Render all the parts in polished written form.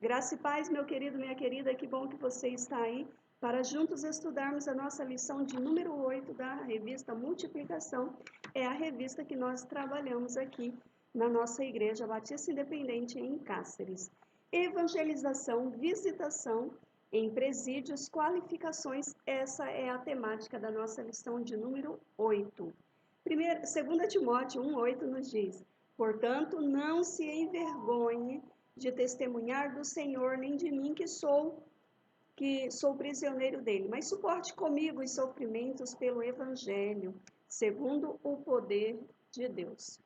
Graça e paz, meu querido, minha querida, que bom que você está aí para juntos estudarmos a nossa lição de número 8 da revista Multiplicação. É a revista que nós trabalhamos aqui na nossa Igreja Batista Independente em Cáceres. Evangelização, visitação em presídios, qualificações, essa é a temática da nossa lição de número 8. 2 Timóteo 1,8 nos diz: portanto, não se envergonhe de testemunhar do Senhor, nem de mim que sou prisioneiro dele, mas suporte comigo os sofrimentos pelo Evangelho, segundo o poder de Deus.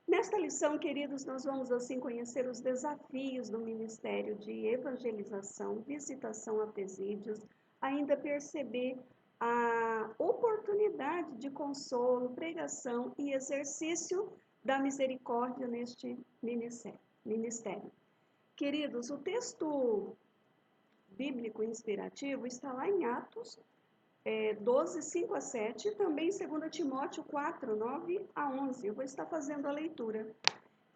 Nesta lição, queridos, nós vamos assim conhecer os desafios do ministério de evangelização, visitação a presídios, ainda perceber a oportunidade de consolo, pregação e exercício da misericórdia neste ministério. Queridos, o texto bíblico inspirativo está lá em Atos 12, 5 a 7, e também em 2 Timóteo 4, 9 a 11. Eu vou estar fazendo a leitura.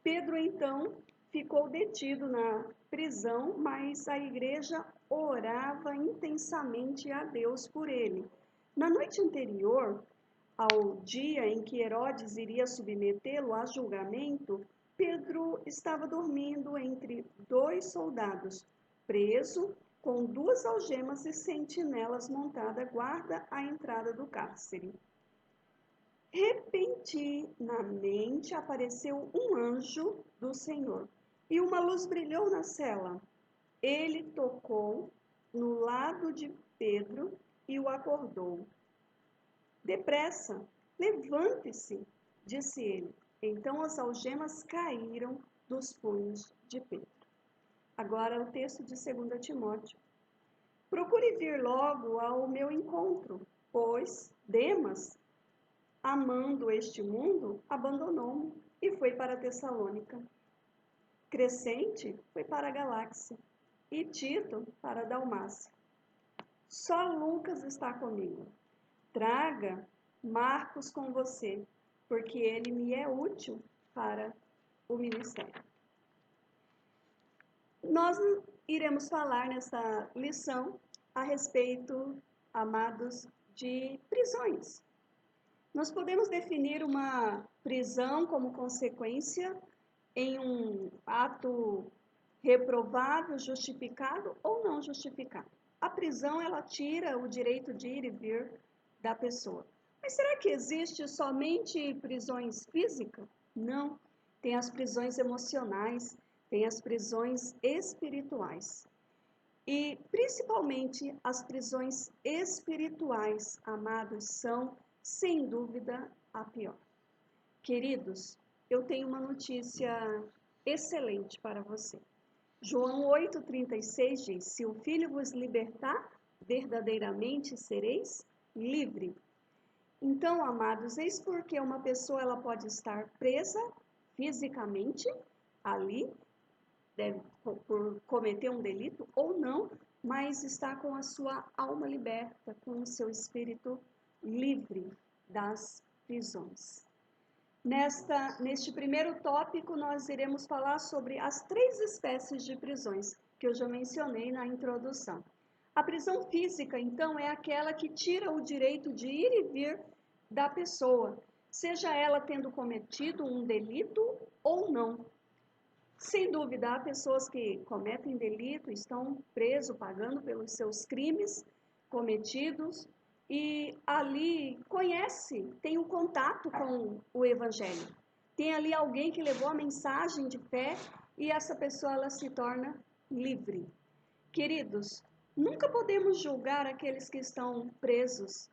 Pedro, então, ficou detido na prisão, mas a igreja orava intensamente a Deus por ele. Na noite anterior ao dia em que Herodes iria submetê-lo a julgamento, Pedro estava dormindo entre dois soldados, preso, com duas algemas e sentinelas montada guarda à entrada do cárcere. Repentinamente apareceu um anjo do Senhor, e uma luz brilhou na cela. Ele tocou no lado de Pedro e o acordou. Depressa, levante-se, disse ele. Então as algemas caíram dos punhos de Pedro. Agora o texto de 2 Timóteo. Procure vir logo ao meu encontro, pois Demas, amando este mundo, abandonou-me e foi para Tessalônica. Crescente foi para a Galáxia e Tito para a Dalmácia. Só Lucas está comigo. Traga Marcos com você, porque ele me é útil para o ministério. Nós iremos falar nessa lição a respeito, amados, de prisões. Nós podemos definir uma prisão como consequência em um ato reprovável, justificado ou não justificado. A prisão, ela tira o direito de ir e vir da pessoa. Mas será que existe somente prisões físicas? Não. Tem as prisões emocionais, tem as prisões espirituais. E principalmente as prisões espirituais, amados, são, sem dúvida, a pior. Queridos, eu tenho uma notícia excelente para você. João 8,36 diz: se o Filho vos libertar, verdadeiramente sereis livre. Então, amados, eis porque uma pessoa ela pode estar presa fisicamente ali, por cometer um delito ou não, mas está com a sua alma liberta, com o seu espírito livre das prisões. Neste primeiro tópico, nós iremos falar sobre as 3 espécies de prisões que eu já mencionei na introdução. A prisão física, então, é aquela que tira o direito de ir e vir da pessoa, seja ela tendo cometido um delito ou não. Sem dúvida, há pessoas que cometem delito, estão presos, pagando pelos seus crimes cometidos, e ali tem um contato com o Evangelho. Tem ali alguém que levou a mensagem de fé e essa pessoa ela se torna livre. Queridos, nunca podemos julgar aqueles que estão presos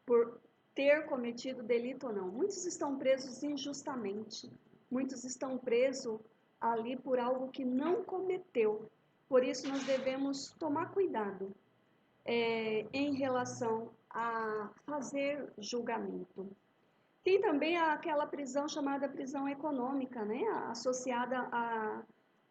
por ter cometido delito ou não. Muitos estão presos injustamente. Muitos estão presos ali por algo que não cometeu. Por isso nós devemos tomar cuidado em relação a fazer julgamento. Tem também aquela prisão chamada prisão econômica, né? Associada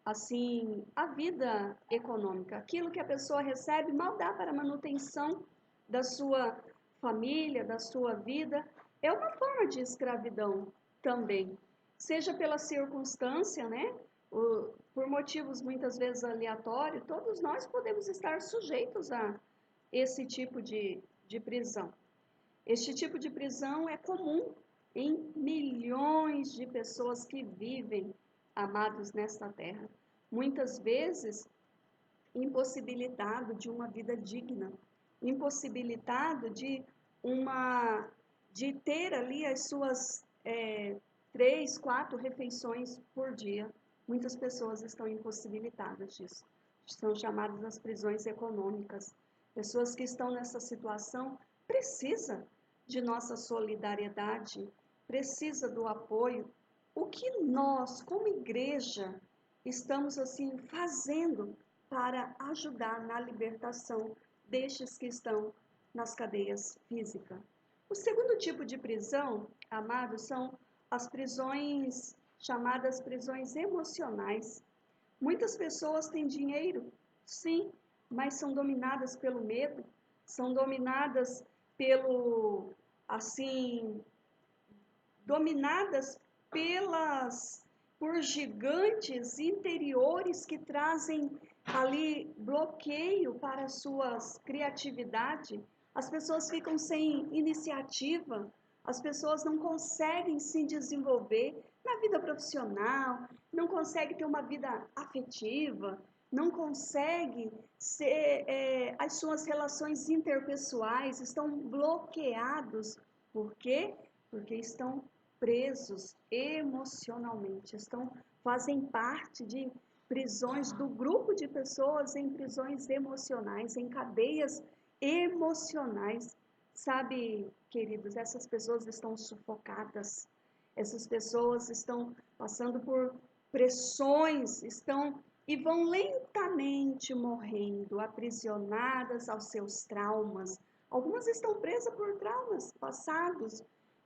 a vida econômica. Aquilo que a pessoa recebe mal dá para a manutenção da sua família, da sua vida. É uma forma de escravidão também. Seja pela circunstância, né? por motivos muitas vezes aleatórios, todos nós podemos estar sujeitos a esse tipo de prisão. Este tipo de prisão é comum em milhões de pessoas que vivem, amados, nesta terra. Muitas vezes impossibilitado de uma vida digna, impossibilitado de ter ali as suas 3, 4 refeições por dia. Muitas pessoas estão impossibilitadas disso. São chamadas as prisões econômicas. Pessoas que estão nessa situação precisam de nossa solidariedade, precisa do apoio. O que nós, como igreja, estamos assim fazendo para ajudar na libertação destes que estão nas cadeias físicas? O segundo tipo de prisão, amados, são as prisões chamadas prisões emocionais. Muitas pessoas têm dinheiro, sim, mas são dominadas pelo medo, são dominadas pelo, assim, dominadas por gigantes interiores que trazem ali bloqueio para a sua criatividade. As pessoas ficam sem iniciativa, as pessoas não conseguem se desenvolver na vida profissional, não conseguem ter uma vida afetiva, não conseguem ser, as suas relações interpessoais estão bloqueados. Por quê? Porque estão presos emocionalmente, fazem parte de prisões, do grupo de pessoas em prisões emocionais, em cadeias emocionais. Sabe, queridos, essas pessoas estão sufocadas, essas pessoas estão passando por pressões, e vão lentamente morrendo, aprisionadas aos seus traumas. Algumas estão presas por traumas passados,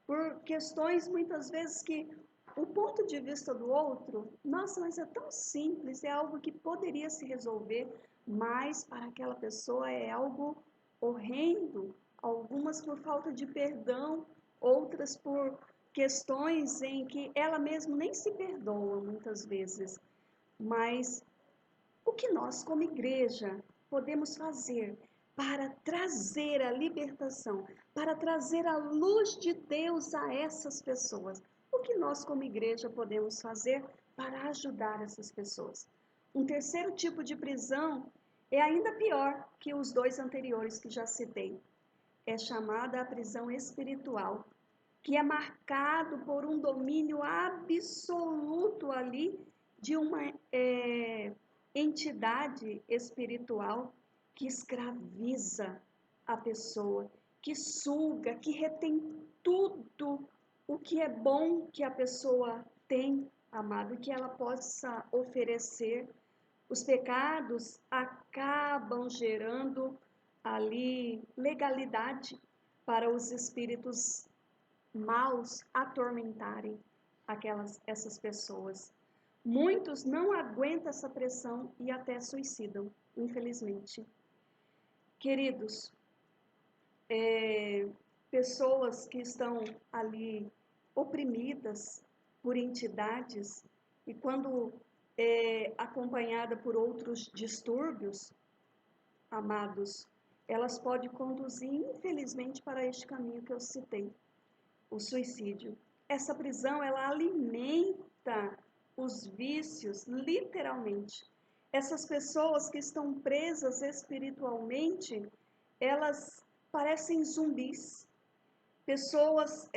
por questões muitas vezes que o ponto de vista do outro, nossa, mas é tão simples, é algo que poderia se resolver, mas para aquela pessoa é algo horrendo, algumas por falta de perdão, outras por questões em que ela mesma nem se perdoa muitas vezes. Mas o que nós, como igreja, podemos fazer para trazer a libertação, para trazer a luz de Deus a essas pessoas? O que nós, como igreja, podemos fazer para ajudar essas pessoas? Um terceiro tipo de prisão é ainda pior que os dois anteriores que já citei. É chamada a prisão espiritual, que é marcado por um domínio absoluto ali de uma entidade espiritual que escraviza a pessoa, que suga, que retém tudo o que é bom que a pessoa tem, amado, que ela possa oferecer. Os pecados acabam gerando ali legalidade para os espíritos maus atormentarem essas pessoas. Muitos não aguentam essa pressão e até suicidam, infelizmente. Queridos, pessoas que estão ali oprimidas por entidades e quando acompanhada por outros distúrbios, amados, elas podem conduzir, infelizmente, para este caminho que eu citei, o suicídio. Essa prisão, ela alimenta os vícios, literalmente. Essas pessoas que estão presas espiritualmente, elas parecem zumbis. Pessoas,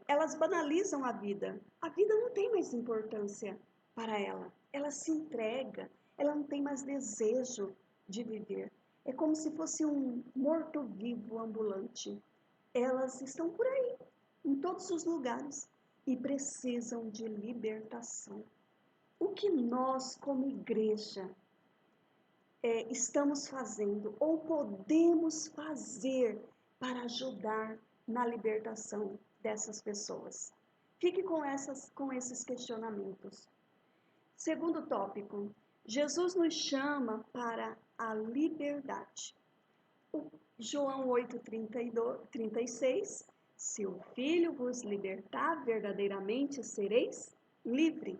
elas banalizam a vida. A vida não tem mais importância para ela. Ela se entrega, ela não tem mais desejo de viver. É como se fosse um morto-vivo ambulante. Elas estão por aí, em todos os lugares, e precisam de libertação. O que nós, como igreja, estamos fazendo ou podemos fazer para ajudar na libertação dessas pessoas? Fique com esses questionamentos. Segundo tópico, Jesus nos chama para a liberdade. João 8:36, se o Filho vos libertar, verdadeiramente sereis livre.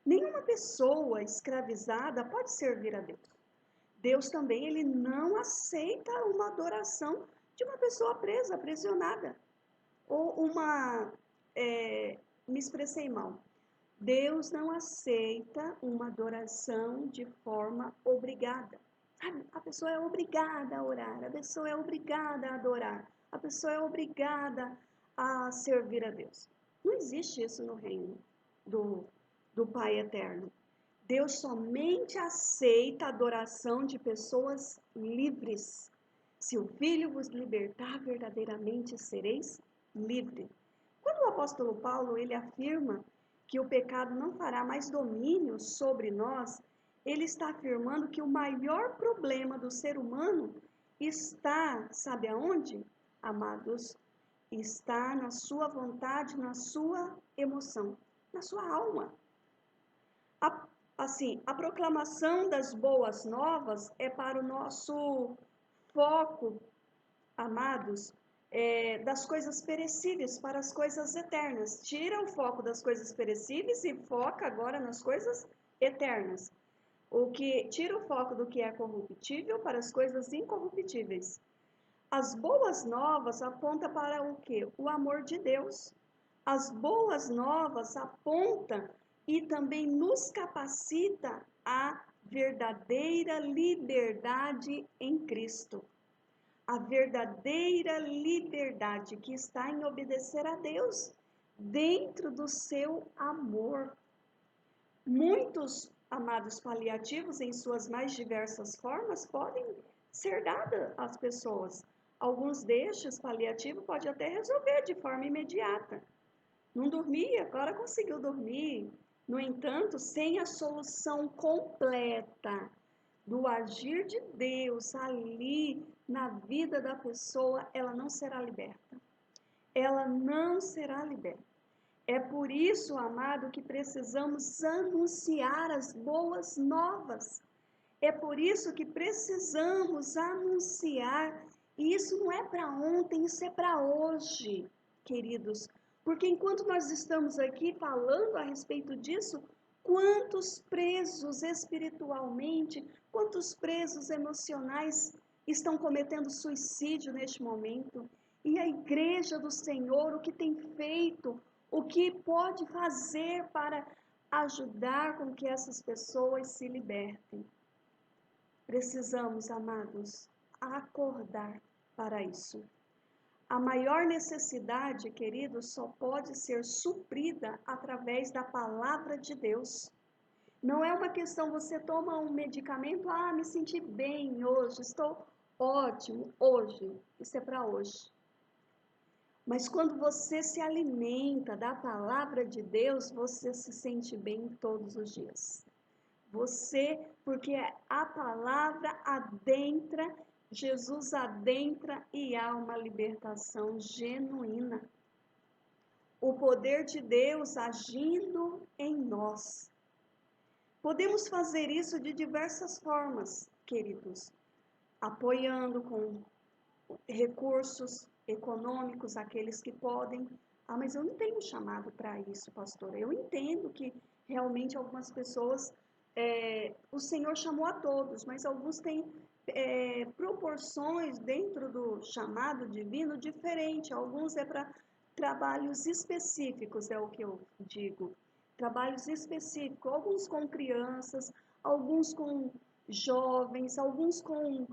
Nenhuma pessoa escravizada pode servir a Deus. Deus também, ele não aceita uma adoração de uma pessoa presa, aprisionada. Ou me expressei mal. Deus não aceita uma adoração de forma obrigada. Sabe? A pessoa é obrigada a orar, a pessoa é obrigada a adorar, a pessoa é obrigada a servir a Deus. Não existe isso no reino do Pai Eterno. Deus somente aceita a adoração de pessoas livres. Se o Filho vos libertar, verdadeiramente sereis livres. Quando o apóstolo Paulo ele afirma que o pecado não fará mais domínio sobre nós, ele está afirmando que o maior problema do ser humano está, sabe aonde? Amados, está na sua vontade, na sua emoção, na sua alma. A proclamação das boas novas é para o nosso foco, amados, das coisas perecíveis para as coisas eternas. Tira o foco das coisas perecíveis e foca agora nas coisas eternas. O que tira o foco do que é corruptível para as coisas incorruptíveis. As boas novas apontam para o quê? O amor de Deus. As boas novas apontam e também nos capacita a verdadeira liberdade em Cristo. A verdadeira liberdade que está em obedecer a Deus dentro do seu amor. Muitos amados paliativos, em suas mais diversas formas, podem ser dados às pessoas. Alguns destes paliativos pode até resolver de forma imediata. Não dormia, agora conseguiu dormir. No entanto, sem a solução completa do agir de Deus ali na vida da pessoa, ela não será liberta. Ela não será liberta. É por isso, amado, que precisamos anunciar as boas novas. É por isso que precisamos anunciar. E isso não é para ontem, isso é para hoje, queridos. Porque enquanto nós estamos aqui falando a respeito disso, quantos presos espiritualmente, quantos presos emocionais estão cometendo suicídio neste momento? E a igreja do Senhor, o que tem feito, o que pode fazer para ajudar com que essas pessoas se libertem? Precisamos, amados, acordar para isso. A maior necessidade, queridos, só pode ser suprida através da palavra de Deus. Não é uma questão, você toma um medicamento, me senti bem hoje, estou ótimo hoje. Isso é para hoje. Mas quando você se alimenta da palavra de Deus, você se sente bem todos os dias. Porque a palavra adentra, Jesus adentra e há uma libertação genuína. O poder de Deus agindo em nós. Podemos fazer isso de diversas formas, queridos. Apoiando com recursos econômicos aqueles que podem. Mas eu não tenho chamado para isso, pastor. Eu entendo que realmente algumas pessoas, o Senhor chamou a todos, mas alguns têm proporções dentro do chamado divino diferente. Alguns é para trabalhos específicos, é o que eu digo. Trabalhos específicos, alguns com crianças, alguns com jovens, alguns com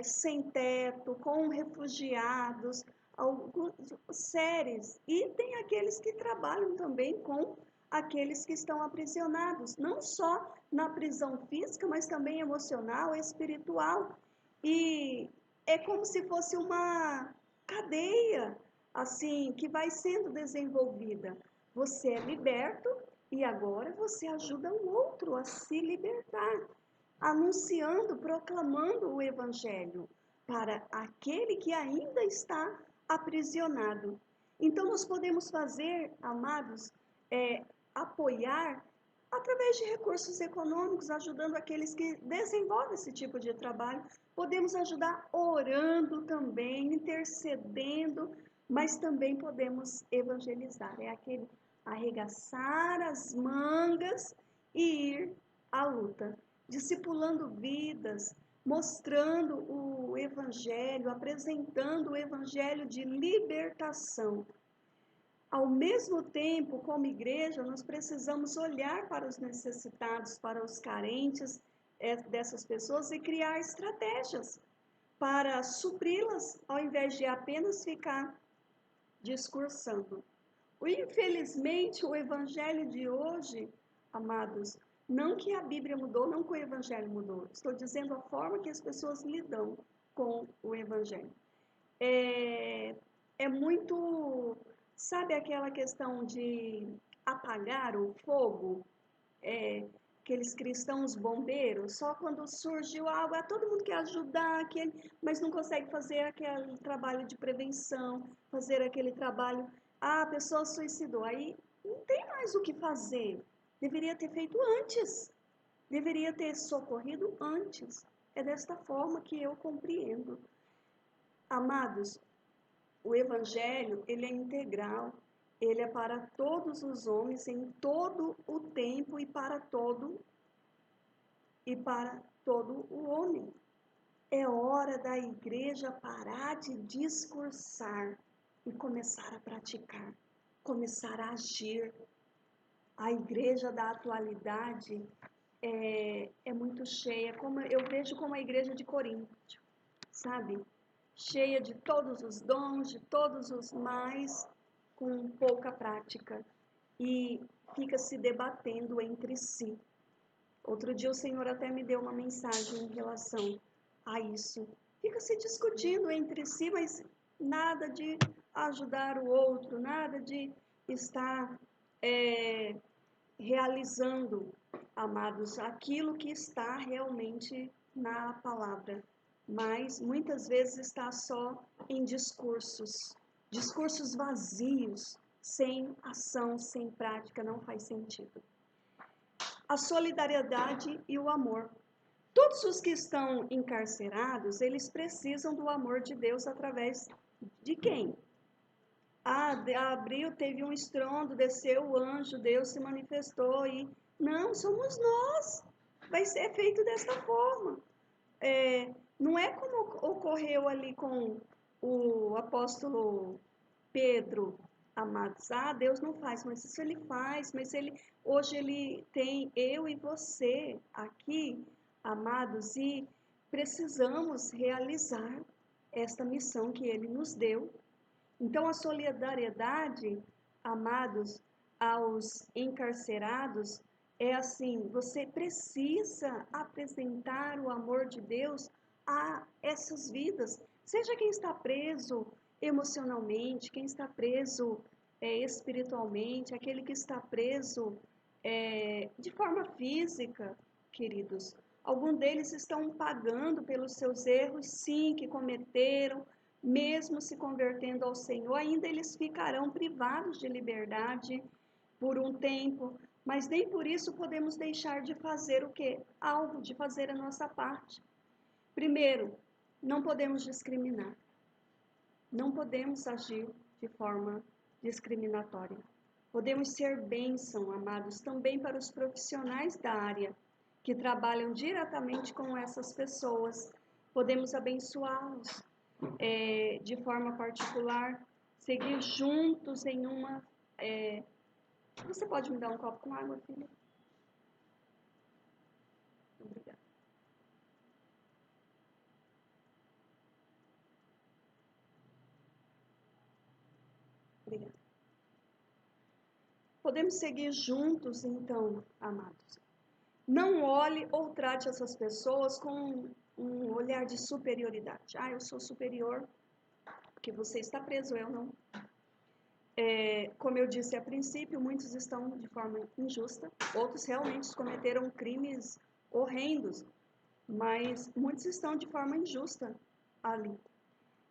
sem teto, com refugiados, alguns, séries. E tem aqueles que trabalham também com aqueles que estão aprisionados, não só na prisão física, mas também emocional, espiritual. E é como se fosse uma cadeia, assim, que vai sendo desenvolvida. Você é liberto e agora você ajuda o outro a se libertar, anunciando, proclamando o Evangelho para aquele que ainda está aprisionado. Então, nós podemos fazer, amados, apoiar através de recursos econômicos, ajudando aqueles que desenvolvem esse tipo de trabalho. Podemos ajudar orando também, intercedendo, mas também podemos evangelizar. É aquele arregaçar as mangas e ir à luta, discipulando vidas, mostrando o Evangelho, apresentando o Evangelho de libertação. Ao mesmo tempo, como igreja, nós precisamos olhar para os necessitados, para os carentes dessas pessoas e criar estratégias para supri-las, ao invés de apenas ficar discursando. Infelizmente, o evangelho de hoje, amados, não que a Bíblia mudou, não que o evangelho mudou. Estou dizendo a forma que as pessoas lidam com o evangelho. É muito, sabe aquela questão de apagar o fogo? Aqueles cristãos bombeiros, só quando surgiu algo, todo mundo quer ajudar, mas não consegue fazer aquele trabalho de prevenção, fazer aquele trabalho, a pessoa suicidou, aí não tem mais o que fazer, deveria ter feito antes, deveria ter socorrido antes. É desta forma que eu compreendo. Amados, o Evangelho, ele é integral, ele é para todos os homens, em todo o tempo e para todo o homem. É hora da igreja parar de discursar e começar a praticar, começar a agir. A igreja da atualidade é muito cheia, como eu vejo como a igreja de Corinto, sabe? Cheia de todos os dons, de todos os mais, com pouca prática, e fica se debatendo entre si. Outro dia o Senhor até me deu uma mensagem em relação a isso. Fica se discutindo entre si, mas nada de ajudar o outro, nada de estar realizando, amados, aquilo que está realmente na palavra. Mas muitas vezes está só em discursos vazios, sem ação, sem prática, não faz sentido. A solidariedade e o amor. Todos os que estão encarcerados, eles precisam do amor de Deus através de quem? Abriu, teve um estrondo, desceu o anjo, Deus se manifestou e... Não, somos nós. Vai ser feito desta forma. Não é como ocorreu ali com o apóstolo Pedro, amados. Deus não faz, mas isso ele faz. Mas hoje ele tem eu e você aqui, amados, e precisamos realizar esta missão que ele nos deu. Então, a solidariedade, amados, aos encarcerados, é assim, você precisa apresentar o amor de Deus a essas vidas. Seja quem está preso emocionalmente, quem está preso espiritualmente, aquele que está preso de forma física, queridos. Alguns deles estão pagando pelos seus erros, sim, que cometeram, mesmo se convertendo ao Senhor, ainda eles ficarão privados de liberdade por um tempo, mas nem por isso podemos deixar de fazer o quê? Algo, de fazer a nossa parte. Primeiro, não podemos discriminar. Não podemos agir de forma discriminatória. Podemos ser bênção, amados, também para os profissionais da área que trabalham diretamente com essas pessoas. Podemos abençoá-los de forma particular, seguir juntos em uma... Você pode me dar um copo com água, filha? Obrigada. Obrigada. Podemos seguir juntos, então, amados. Não olhe ou trate essas pessoas com um olhar de superioridade. Eu sou superior, porque você está preso, eu não. Como eu disse a princípio, muitos estão de forma injusta, outros realmente cometeram crimes horrendos, mas muitos estão de forma injusta ali.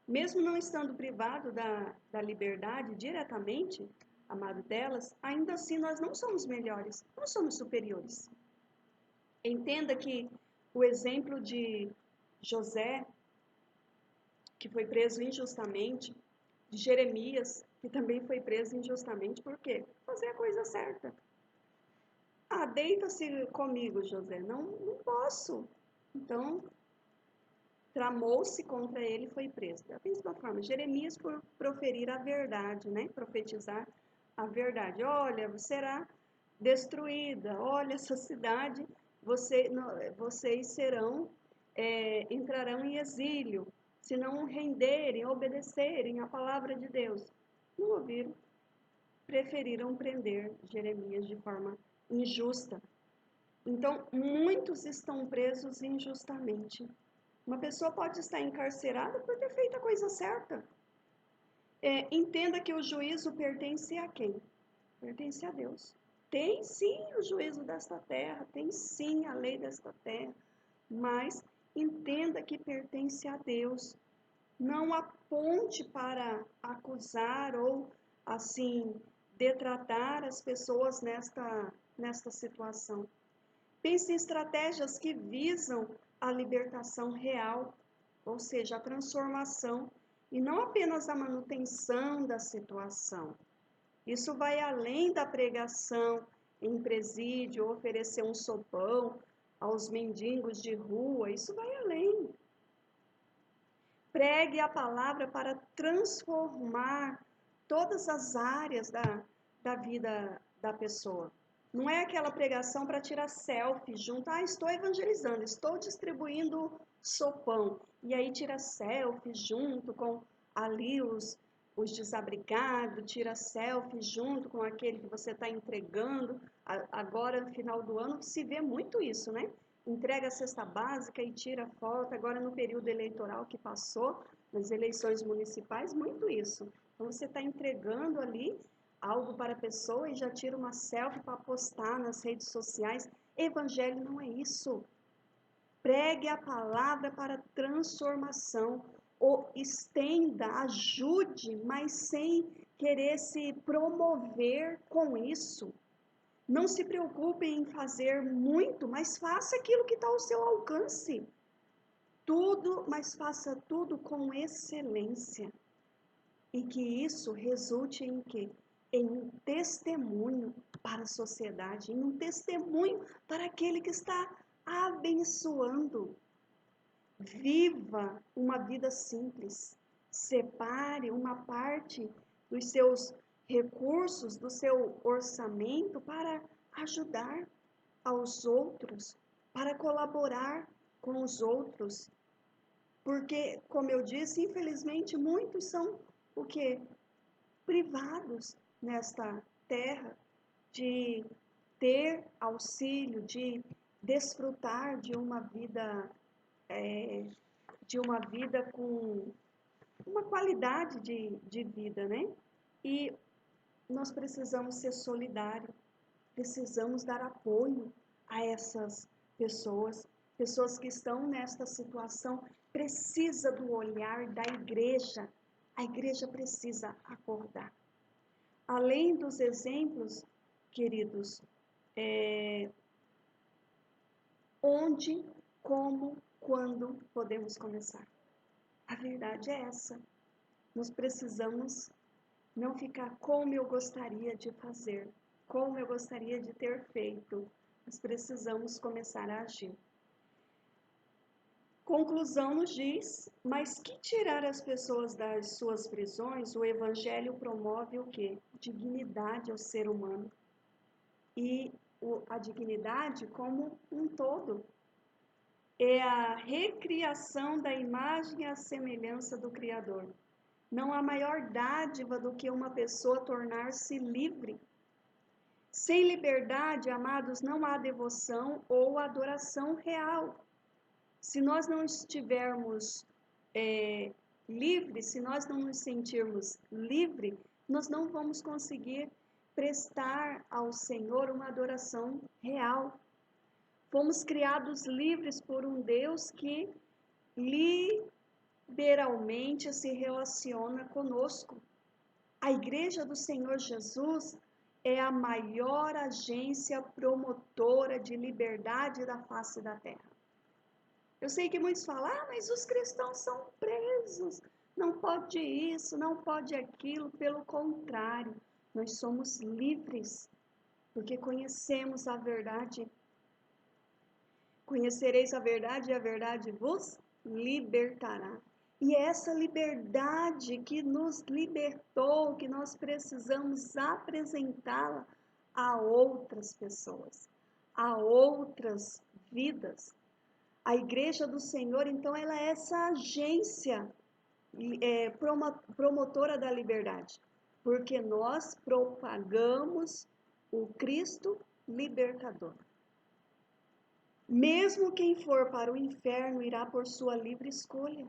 Mesmo não estando privado da liberdade diretamente, amado delas, ainda assim nós não somos melhores, não somos superiores. Entenda que o exemplo de José, que foi preso injustamente, de Jeremias, que também foi preso injustamente, por quê? Fazer a coisa certa. Ah, deita-se comigo, José. Não, não posso. Então, tramou-se contra ele e foi preso. Da mesma forma, Jeremias por proferir a verdade, né? Profetizar a verdade. Olha, será destruída. Olha, essa cidade, vocês entrarão em exílio, se não renderem, obedecerem à palavra de Deus. Não ouviram, preferiram prender Jeremias de forma injusta. Então, muitos estão presos injustamente. Uma pessoa pode estar encarcerada por ter feito a coisa certa. Entenda que o juízo pertence a quem? Pertence a Deus. Tem sim o juízo desta terra, tem sim a lei desta terra, mas entenda que pertence a Deus. Não aponte para acusar ou, assim, detratar as pessoas nesta situação. Pense em estratégias que visam a libertação real, ou seja, a transformação, e não apenas a manutenção da situação. Isso vai além da pregação em presídio, oferecer um sopão aos mendigos de rua, isso vai além. Pregue a palavra para transformar todas as áreas da vida da pessoa. Não é aquela pregação para tirar selfie junto. Ah, estou evangelizando, estou distribuindo sopão. E aí tira selfie junto com ali os desabrigados, tira selfie junto com aquele que você está entregando. Agora, no final do ano, se vê muito isso, né? Entrega a cesta básica e tira foto. Agora, no período eleitoral que passou, nas eleições municipais, muito isso. Então, você está entregando ali algo para a pessoa e já tira uma selfie para postar nas redes sociais. Evangelho não é isso. Pregue a palavra para transformação. Ou estenda, ajude, mas sem querer se promover com isso. Não se preocupe em fazer muito, mas faça aquilo que está ao seu alcance. Tudo, mas faça tudo com excelência. E que isso resulte em quê? Em um testemunho para a sociedade, em um testemunho para aquele que está abençoando. Viva uma vida simples. Separe uma parte dos seus recursos, do seu orçamento para ajudar aos outros, para colaborar com os outros. Porque, como eu disse, infelizmente muitos são o quê? Privados nesta terra de ter auxílio, de desfrutar de uma vida com uma qualidade de vida, né? E nós precisamos ser solidários, precisamos dar apoio a essas pessoas, pessoas que estão nesta situação, precisa do olhar da igreja. A igreja precisa acordar. Além dos exemplos, queridos, onde, como, quando podemos começar? A verdade é essa. Nós precisamos não ficar como eu gostaria de fazer, como eu gostaria de ter feito. Nós precisamos começar a agir. Conclusão nos diz, mas que tirar as pessoas das suas prisões, o Evangelho promove o quê? Dignidade ao ser humano. E a dignidade como um todo. É a recriação da imagem e a semelhança do Criador. Não há maior dádiva do que uma pessoa tornar-se livre. Sem liberdade, amados, não há devoção ou adoração real. Se nós não estivermos livres, se nós não nos sentirmos livres, nós não vamos conseguir prestar ao Senhor uma adoração real. Fomos criados livres por um Deus que liberalmente se relaciona conosco. A Igreja do Senhor Jesus é a maior agência promotora de liberdade da face da terra. Eu sei que muitos falam, mas os cristãos são presos. não pode isso, não pode aquilo. Pelo contrário, nós somos livres, porque conhecemos a verdade. Conhecereis a verdade e a verdade vos libertará. E essa liberdade que nos libertou, que nós precisamos apresentá-la a outras pessoas, a outras vidas. A Igreja do Senhor, então, ela é essa agência promotora da liberdade, porque nós propagamos o Cristo libertador. Mesmo quem for para o inferno irá por sua livre escolha,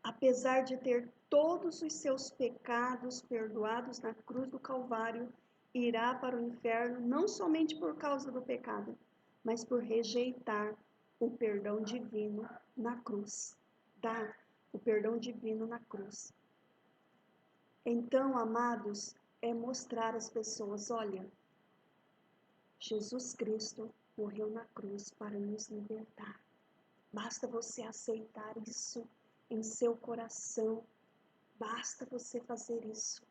apesar de ter todos os seus pecados perdoados na cruz do Calvário, irá para o inferno não somente por causa do pecado, mas por rejeitar o perdão divino na cruz. Dar o perdão divino na cruz. Então, amados, é mostrar às pessoas, olha, Jesus Cristo morreu na cruz para nos libertar. Basta você aceitar isso em seu coração. Basta você fazer isso.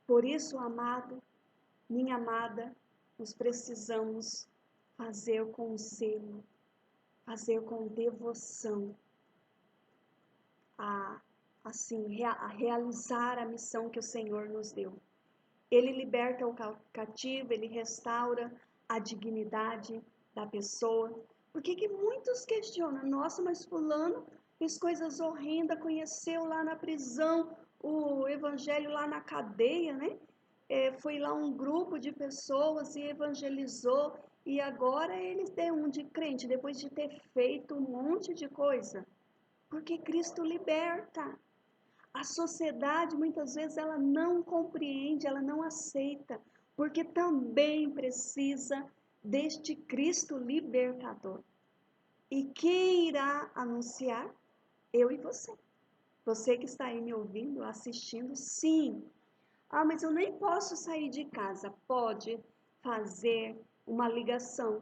Por isso, amado, minha amada, nós precisamos fazer com zelo, fazer com devoção, a realizar a missão que o Senhor nos deu. Ele liberta o cativo, ele restaura a dignidade da pessoa. Por que muitos questionam? Nossa, mas fulano fez coisas horrendas, conheceu lá na prisão o evangelho lá na cadeia, né? Foi lá um grupo de pessoas e evangelizou e agora ele tem um de crente depois de ter feito um monte de coisa. Porque Cristo liberta. A sociedade, muitas vezes, ela não compreende, ela não aceita, porque também precisa deste Cristo libertador. E quem irá anunciar? Eu e você. Você que está aí me ouvindo, assistindo, sim. Ah, mas eu nem posso sair de casa. Pode fazer uma ligação.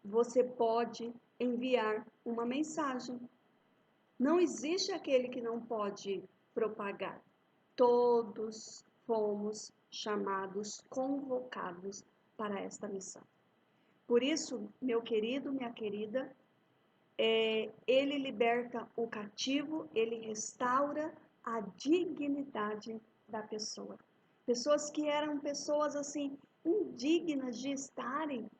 Você pode enviar uma mensagem. Não existe aquele que não pode propagar. Todos fomos chamados, convocados para esta missão. Por isso, meu querido, minha querida, ele liberta o cativo, ele restaura a dignidade da pessoa. Pessoas que eram pessoas assim, indignas de estarem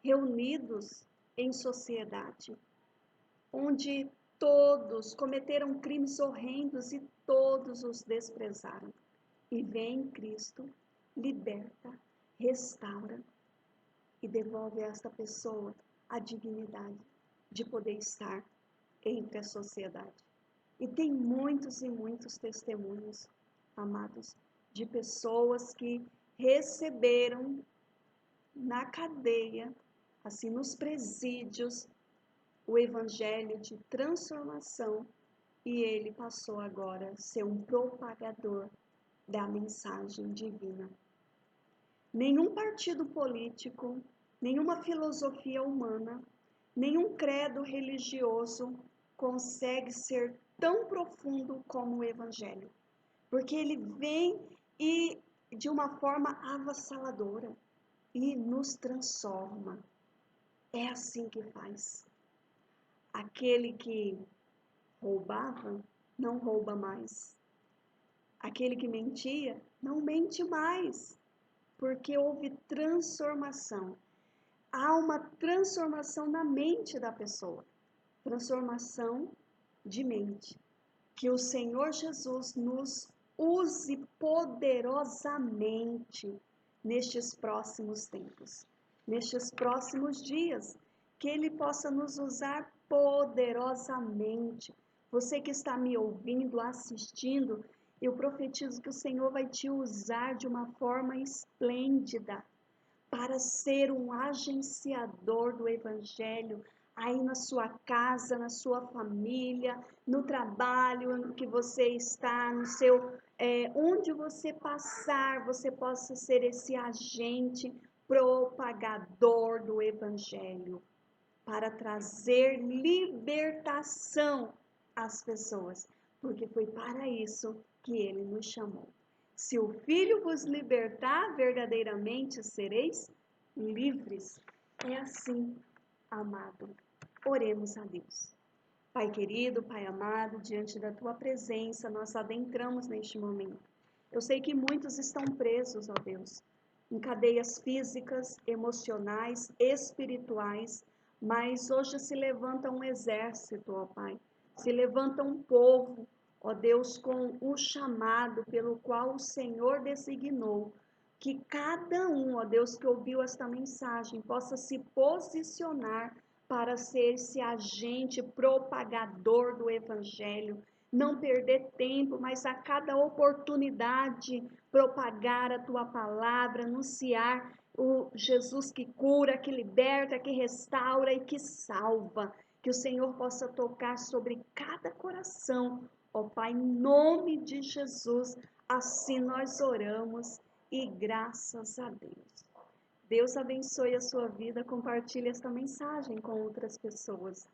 reunidos em sociedade, onde todos cometeram crimes horrendos e todos os desprezaram. E vem Cristo, liberta, restaura e devolve a esta pessoa a dignidade de poder estar entre a sociedade. E tem muitos e muitos testemunhos, amados, de pessoas que receberam na cadeia, assim, nos presídios, o evangelho de transformação e ele passou agora a ser um propagador da mensagem divina. Nenhum partido político, nenhuma filosofia humana, nenhum credo religioso consegue ser tão profundo como o evangelho, porque ele vem e de uma forma avassaladora e nos transforma. É assim que faz. Aquele que roubava, não rouba mais. Aquele que mentia, não mente mais, porque houve transformação. Há uma transformação na mente da pessoa, transformação de mente. Que o Senhor Jesus nos use poderosamente nestes próximos tempos, nestes próximos dias, que Ele possa nos usar poderosamente. Você que está me ouvindo, assistindo, eu profetizo que o Senhor vai te usar de uma forma esplêndida para ser um agenciador do Evangelho aí na sua casa, na sua família, no trabalho que você está, no seu, onde você passar, você possa ser esse agente propagador do Evangelho para trazer libertação as pessoas, porque foi para isso que ele nos chamou. Se o Filho vos libertar, verdadeiramente sereis livres. É assim, amado. Oremos a Deus. Pai querido, Pai amado, diante da tua presença, nós adentramos neste momento. Eu sei que muitos estão presos, ó Deus, em cadeias físicas, emocionais, espirituais, mas hoje se levanta um exército, ó Pai. Se levanta um povo, ó Deus, com o chamado pelo qual o Senhor designou. Que cada um, ó Deus, que ouviu esta mensagem, possa se posicionar para ser esse agente propagador do Evangelho, não perder tempo, mas a cada oportunidade propagar a tua palavra, anunciar o Jesus que cura, que liberta, que restaura e que salva. Que o Senhor possa tocar sobre cada coração, ó Pai, em nome de Jesus. Assim nós oramos e graças a Deus. Deus abençoe a sua vida, compartilhe esta mensagem com outras pessoas.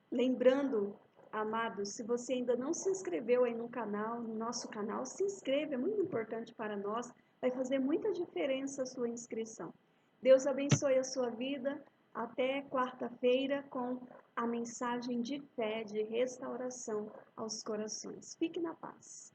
Lembrando, amados, se você ainda não se inscreveu aí no canal, no nosso canal, se inscreva, é muito importante para nós, vai fazer muita diferença a sua inscrição. Deus abençoe a sua vida, até quarta-feira com a mensagem de fé, de restauração aos corações. Fique na paz.